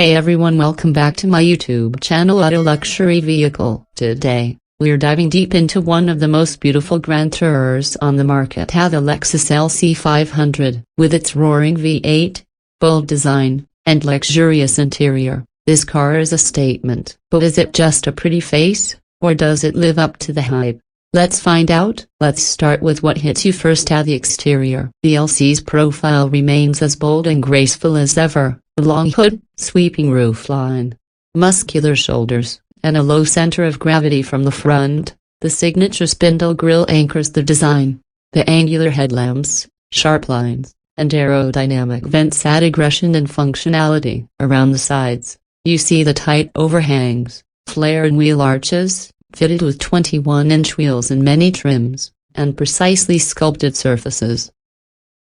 Hey everyone, welcome back to my YouTube channel Auto Luxury Vehicle. Today, we're diving deep into one of the most beautiful grand tourers on the market, the Lexus LC 500. With its roaring V8, bold design, and luxurious interior, this car is a statement. But is it just a pretty face, or does it live up to the hype? Let's find out. Let's start with what hits you first. The exterior. The LC's profile remains as bold and graceful as ever. The long hood, sweeping roofline, muscular shoulders, and a low center of gravity from the front. The signature spindle grille anchors the design. The angular headlamps, sharp lines, and aerodynamic vents add aggression and functionality. Around the sides, you see the tight overhangs, flared wheel arches, fitted with 21-inch wheels in many trims, and precisely sculpted surfaces.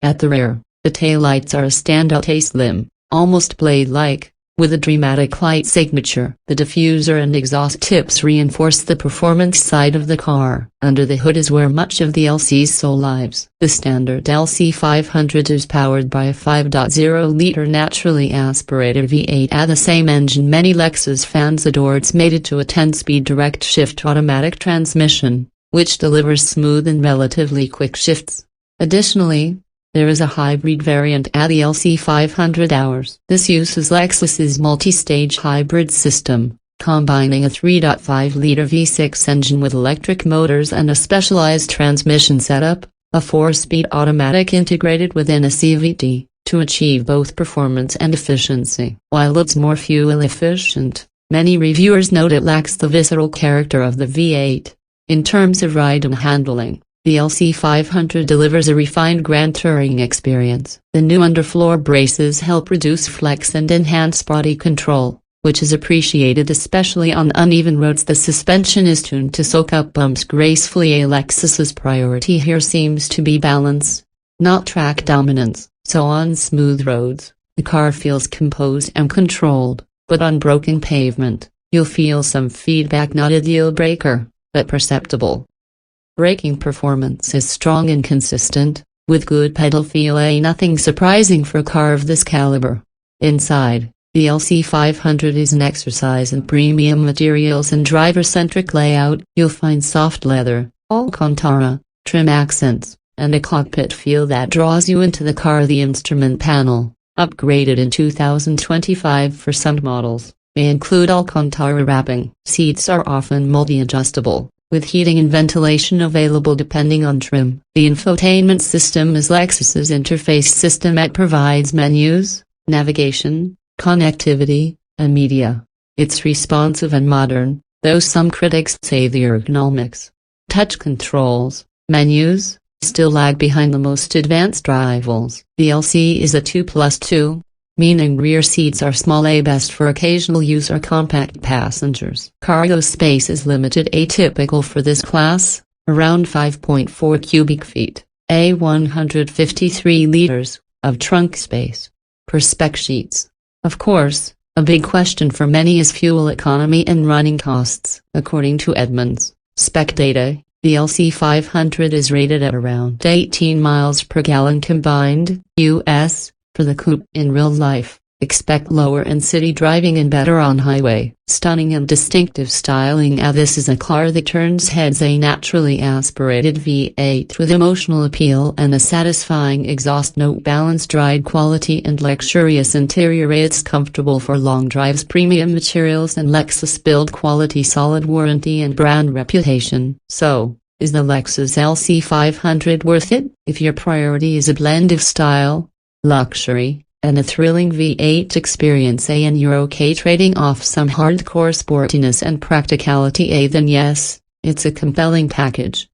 At the rear, the taillights are a standout, slim, almost blade-like, with a dramatic light signature. The diffuser and exhaust tips reinforce the performance side of the car. Under the hood is where much of the LC's soul lives. The standard LC 500 is powered by a 5.0-liter naturally aspirated V8. The same engine many Lexus fans adore. It's mated to a 10-speed direct-shift automatic transmission, which delivers smooth and relatively quick shifts. Additionally, there is a hybrid variant, the LC 500 Hours. This uses Lexus's multi-stage hybrid system, combining a 3.5-liter V6 engine with electric motors and a specialized transmission setup, a 4-speed automatic integrated within a CVT, to achieve both performance and efficiency. While it's more fuel efficient, many reviewers note it lacks the visceral character of the V8. In terms of ride and handling, the LC 500 delivers a refined grand touring experience. The new underfloor braces help reduce flex and enhance body control, which is appreciated especially on uneven roads. The suspension is tuned to soak up bumps gracefully. Lexus's priority here seems to be balance, not track dominance. So on smooth roads, the car feels composed and controlled, but on broken pavement, you'll feel some feedback. Not a deal breaker, but perceptible. Braking performance is strong and consistent, with good pedal feel. Nothing surprising for a car of this caliber. Inside, the LC 500 is an exercise in premium materials and driver-centric layout. You'll find soft leather, Alcantara, trim accents, and a cockpit feel that draws you into the car. The instrument panel, upgraded in 2025 for some models, may include Alcantara wrapping. Seats are often multi-adjustable, with heating and ventilation available depending on trim. The infotainment system is Lexus's interface system. It provides menus, navigation, connectivity, and media. It's responsive and modern, though some critics say the ergonomics, touch controls, menus, still lag behind the most advanced rivals. The LC is a 2+2, meaning rear seats are small, best for occasional use or compact passengers. Cargo space is limited, atypical for this class, around 5.4 cubic feet, 153 liters, of trunk space, per spec sheets. Of course, a big question for many is fuel economy and running costs. According to Edmunds spec data, the LC 500 is rated at around 18 miles per gallon combined, US, for the coupe. In real life, expect lower in city driving and better on highway. Stunning and distinctive styling. This is a car that turns heads. A naturally aspirated V8 with emotional appeal and a satisfying exhaust note. Balanced ride quality and luxurious interior. It's comfortable for long drives. Premium materials and Lexus build quality. Solid warranty and brand reputation. So, is the Lexus LC 500 worth it? If your priority is a blend of style, luxury, and a thrilling V8 experience, and you're okay trading off some hardcore sportiness and practicality, then yes, it's a compelling package.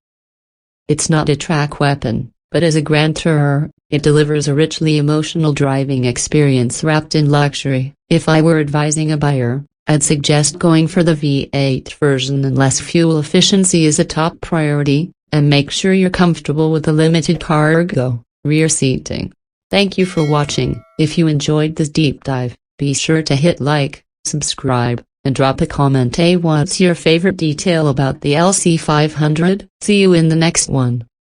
It's not a track weapon, but as a grand tourer, it delivers a richly emotional driving experience wrapped in luxury. If I were advising a buyer, I'd suggest going for the V8 version unless fuel efficiency is a top priority, and make sure you're comfortable with the limited cargo, rear seating. Thank you for watching. If you enjoyed this deep dive, be sure to hit like, subscribe, and drop a comment. What's your favorite detail about the LC 500? See you in the next one.